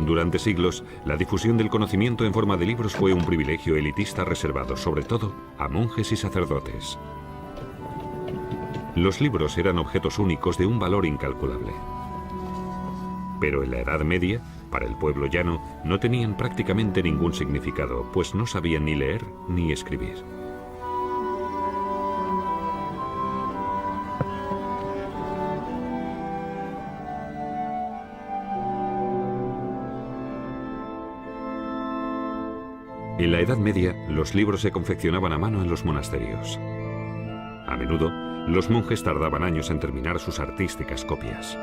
Durante siglos, la difusión del conocimiento en forma de libros fue un privilegio elitista reservado sobre todo a monjes y sacerdotes. Los libros eran objetos únicos de un valor incalculable. Pero en la Edad Media, para el pueblo llano, no tenían prácticamente ningún significado, pues no sabían ni leer ni escribir. En la Edad Media, los libros se confeccionaban a mano en los monasterios. A menudo, los monjes tardaban años en terminar sus artísticas copias.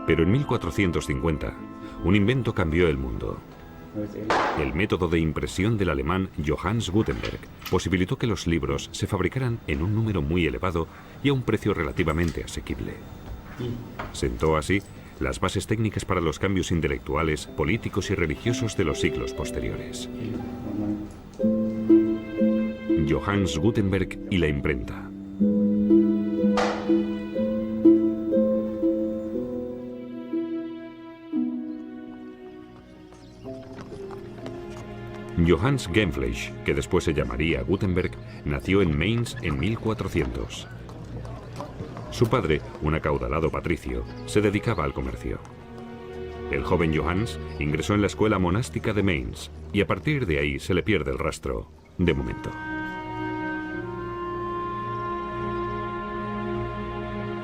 Pero en 1450, un invento cambió el mundo. El método de impresión del alemán Johannes Gutenberg posibilitó que los libros se fabricaran en un número muy elevado y a un precio relativamente asequible. Sentó así las bases técnicas para los cambios intelectuales, políticos y religiosos de los siglos posteriores. Johannes Gutenberg y la imprenta. Johannes Genfleisch, que después se llamaría Gutenberg, nació en Mainz en 1400. Su padre, un acaudalado patricio, se dedicaba al comercio. El joven Johannes ingresó en la escuela monástica de Mainz y a partir de ahí se le pierde el rastro, de momento.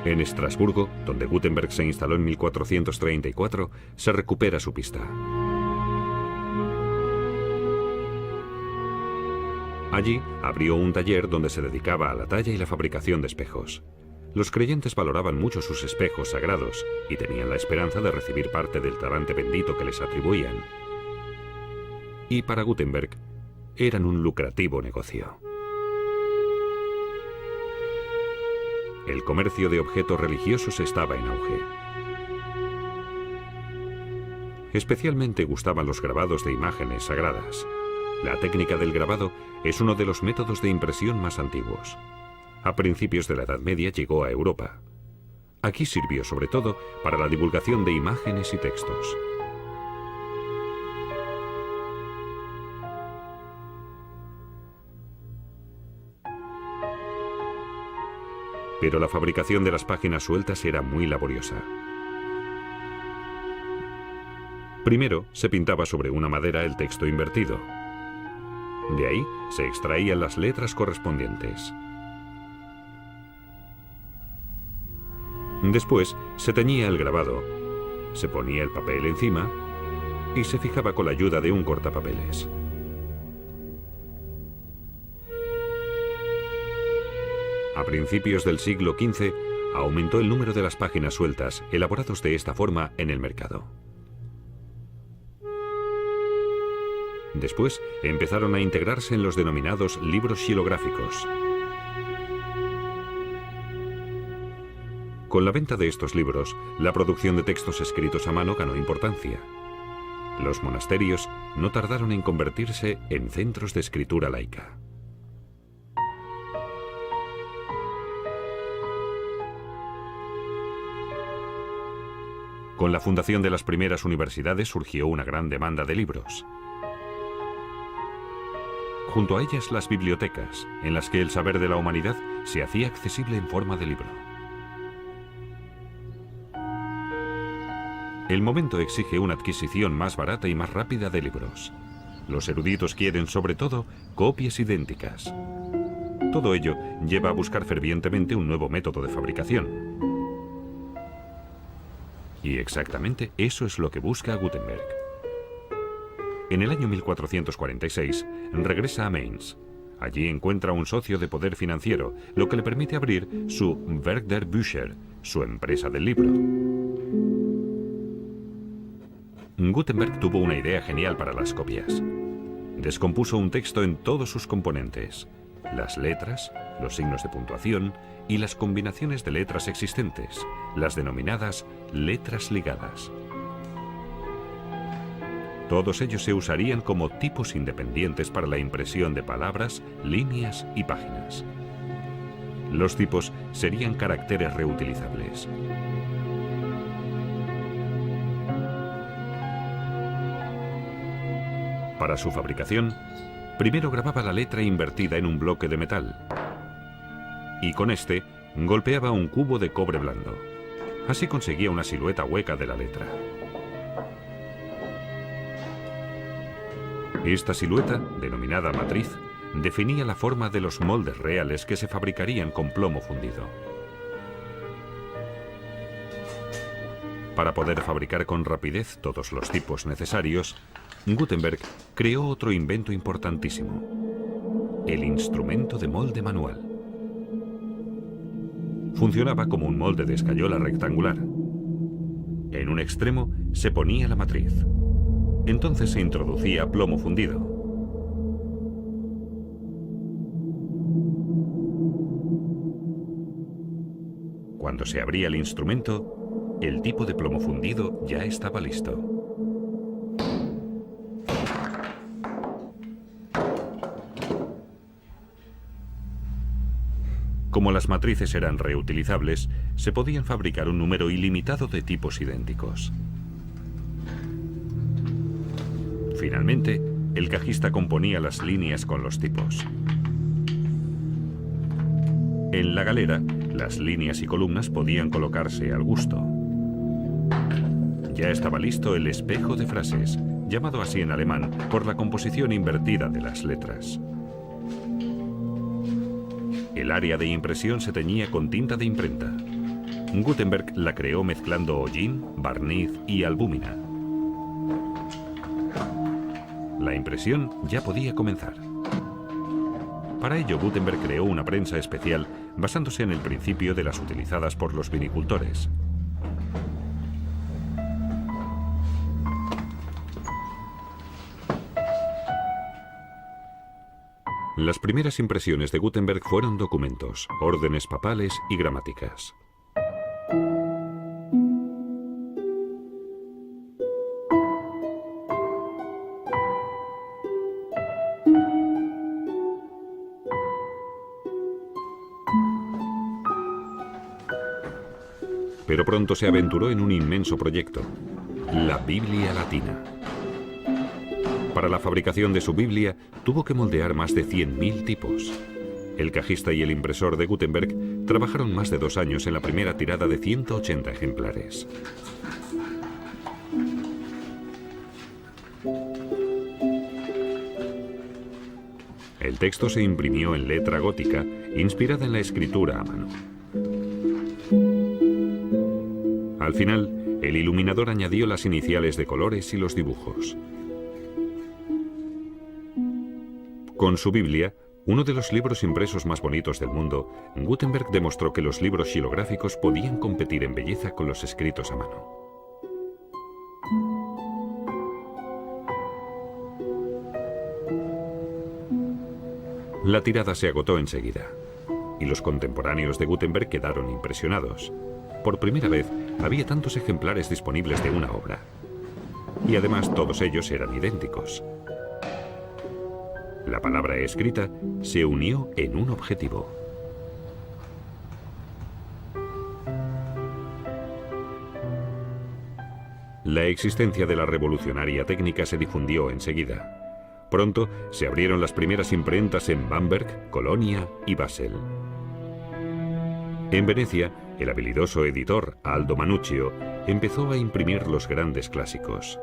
En Estrasburgo, donde Gutenberg se instaló en 1434, se recupera su pista. Allí abrió un taller donde se dedicaba a la talla y la fabricación de espejos. Los creyentes valoraban mucho sus espejos sagrados y tenían la esperanza de recibir parte del talante bendito que les atribuían. Y para Gutenberg, eran un lucrativo negocio. El comercio de objetos religiosos estaba en auge. Especialmente gustaban los grabados de imágenes sagradas. La técnica del grabado es uno de los métodos de impresión más antiguos. A principios de la Edad Media llegó a Europa. Aquí sirvió sobre todo para la divulgación de imágenes y textos. Pero la fabricación de las páginas sueltas era muy laboriosa. Primero se pintaba sobre una madera el texto invertido. De ahí se extraían las letras correspondientes. Después se teñía el grabado, se ponía el papel encima y se fijaba con la ayuda de un cortapapeles. A principios del siglo XV aumentó el número de las páginas sueltas elaborados de esta forma en el mercado. Después empezaron a integrarse en los denominados libros xilográficos. Con la venta de estos libros, la producción de textos escritos a mano ganó importancia. Los monasterios no tardaron en convertirse en centros de escritura laica. Con la fundación de las primeras universidades surgió una gran demanda de libros. Junto a ellas las bibliotecas, en las que el saber de la humanidad se hacía accesible en forma de libro. El momento exige una adquisición más barata y más rápida de libros. Los eruditos quieren, sobre todo, copias idénticas. Todo ello lleva a buscar fervientemente un nuevo método de fabricación. Y exactamente eso es lo que busca Gutenberg. En el año 1446 regresa a Mainz. Allí encuentra un socio de poder financiero, lo que le permite abrir su Werk der Bücher, su empresa del libro. Gutenberg tuvo una idea genial para las copias. Descompuso un texto en todos sus componentes: las letras, los signos de puntuación y las combinaciones de letras existentes, las denominadas letras ligadas. Todos ellos se usarían como tipos independientes para la impresión de palabras, líneas y páginas. Los tipos serían caracteres reutilizables. Para su fabricación, primero grababa la letra invertida en un bloque de metal y con este golpeaba un cubo de cobre blando. Así conseguía una silueta hueca de la letra. Esta silueta, denominada matriz, definía la forma de los moldes reales que se fabricarían con plomo fundido. Para poder fabricar con rapidez todos los tipos necesarios, Gutenberg creó otro invento importantísimo: el instrumento de molde manual. Funcionaba como un molde de escayola rectangular. En un extremo se ponía la matriz. Entonces se introducía plomo fundido. Cuando se abría el instrumento, el tipo de plomo fundido ya estaba listo. Como las matrices eran reutilizables, se podían fabricar un número ilimitado de tipos idénticos. Finalmente, el cajista componía las líneas con los tipos. En la galera, las líneas y columnas podían colocarse al gusto. Ya estaba listo el espejo de frases, llamado así en alemán por la composición invertida de las letras. El área de impresión se teñía con tinta de imprenta. Gutenberg la creó mezclando hollín, barniz y albúmina. La impresión ya podía comenzar. Para ello, Gutenberg creó una prensa especial basándose en el principio de las utilizadas por los vinicultores. Las primeras impresiones de Gutenberg fueron documentos, órdenes papales y gramáticas. Pero pronto se aventuró en un inmenso proyecto, la Biblia Latina. Para la fabricación de su Biblia, tuvo que moldear más de 100.000 tipos. El cajista y el impresor de Gutenberg trabajaron más de 2 años en la primera tirada de 180 ejemplares. El texto se imprimió en letra gótica, inspirada en la escritura a mano. Al final, el iluminador añadió las iniciales de colores y los dibujos. Con su Biblia, uno de los libros impresos más bonitos del mundo, Gutenberg demostró que los libros xilográficos podían competir en belleza con los escritos a mano. La tirada se agotó enseguida, y los contemporáneos de Gutenberg quedaron impresionados. Por primera vez, había tantos ejemplares disponibles de una obra. Y además todos ellos eran idénticos. La palabra escrita se unió en un objetivo. La existencia de la revolucionaria técnica se difundió enseguida. Pronto se abrieron las primeras imprentas en Bamberg, Colonia y Basel. En Venecia, el habilidoso editor Aldo Mannuccio empezó a imprimir los grandes clásicos.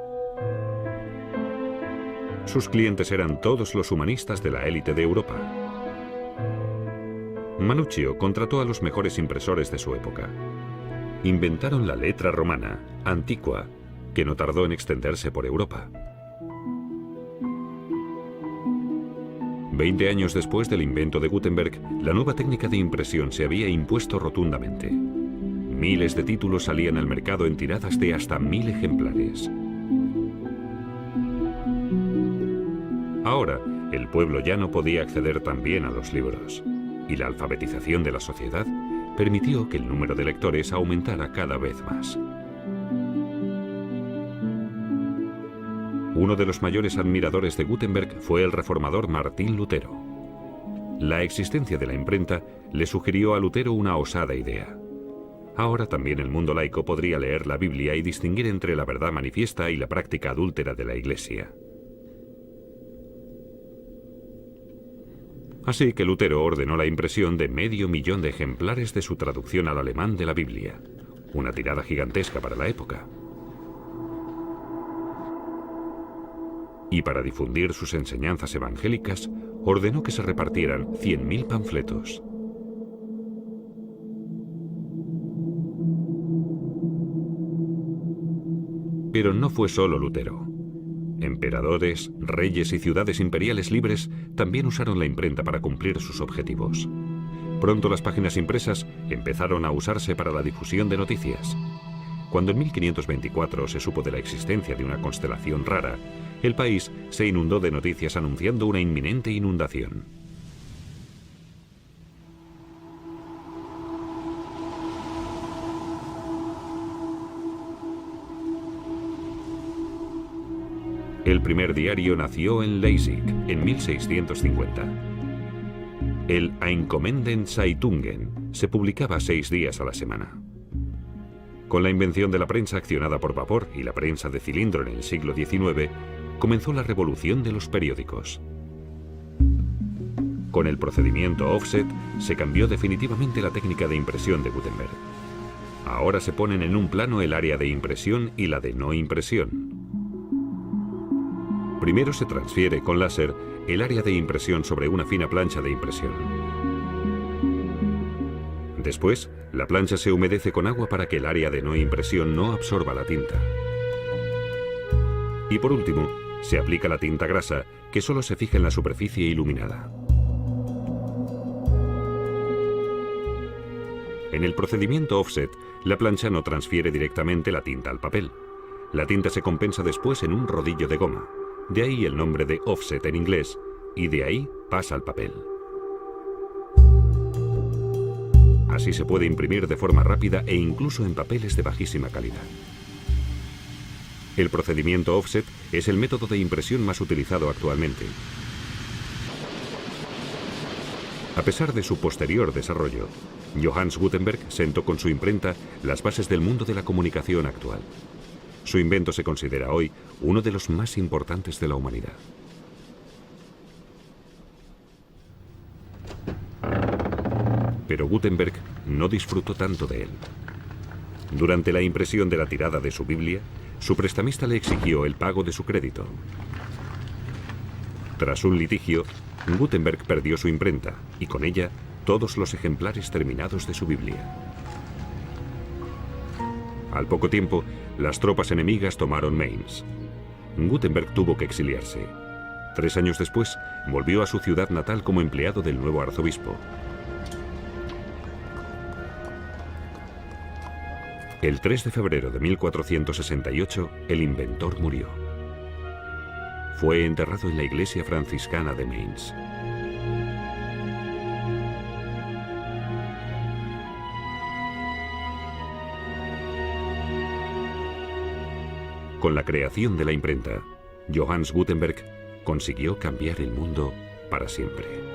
Sus clientes eran todos los humanistas de la élite de Europa. Mannuccio contrató a los mejores impresores de su época. Inventaron la letra romana, antigua, que no tardó en extenderse por Europa. 20 años después del invento de Gutenberg, la nueva técnica de impresión se había impuesto rotundamente. Miles de títulos salían al mercado en tiradas de hasta 1000 ejemplares. Ahora, el pueblo ya no podía acceder también a los libros, y la alfabetización de la sociedad permitió que el número de lectores aumentara cada vez más. Uno de los mayores admiradores de Gutenberg fue el reformador Martín Lutero. La existencia de la imprenta le sugirió a Lutero una osada idea. Ahora también el mundo laico podría leer la Biblia y distinguir entre la verdad manifiesta y la práctica adúltera de la Iglesia. Así que Lutero ordenó la impresión de 500.000 de ejemplares de su traducción al alemán de la Biblia, una tirada gigantesca para la época. Y para difundir sus enseñanzas evangélicas, ordenó que se repartieran 100.000 panfletos. Pero no fue solo Lutero. Emperadores, reyes y ciudades imperiales libres también usaron la imprenta para cumplir sus objetivos. Pronto las páginas impresas empezaron a usarse para la difusión de noticias. Cuando en 1524 se supo de la existencia de una constelación rara, el país se inundó de noticias anunciando una inminente inundación. El primer diario nació en Leipzig en 1650. El Einkommenden Zeitungen se publicaba 6 días a la semana. Con la invención de la prensa accionada por vapor y la prensa de cilindro en el siglo XIX, comenzó la revolución de los periódicos. Con el procedimiento offset se cambió definitivamente la técnica de impresión de Gutenberg. Ahora se ponen en un plano el área de impresión y la de no impresión. Primero se transfiere con láser el área de impresión sobre una fina plancha de impresión. Después, la plancha se humedece con agua para que el área de no impresión no absorba la tinta. Y por último, se aplica la tinta grasa, que solo se fija en la superficie iluminada. En el procedimiento offset, la plancha no transfiere directamente la tinta al papel. La tinta se compensa después en un rodillo de goma. De ahí el nombre de offset en inglés, y de ahí pasa al papel. Así se puede imprimir de forma rápida e incluso en papeles de bajísima calidad. El procedimiento offset es el método de impresión más utilizado actualmente. A pesar de su posterior desarrollo, Johannes Gutenberg sentó con su imprenta las bases del mundo de la comunicación actual. Su invento se considera hoy uno de los más importantes de la humanidad. Pero Gutenberg no disfrutó tanto de él. Durante la impresión de la tirada de su Biblia, su prestamista le exigió el pago de su crédito. Tras un litigio, Gutenberg perdió su imprenta y con ella todos los ejemplares terminados de su Biblia. Al poco tiempo, las tropas enemigas tomaron Mainz. Gutenberg tuvo que exiliarse. 3 años después, volvió a su ciudad natal como empleado del nuevo arzobispo. El 3 de febrero de 1468, el inventor murió. Fue enterrado en la iglesia franciscana de Mainz. Con la creación de la imprenta, Johannes Gutenberg consiguió cambiar el mundo para siempre.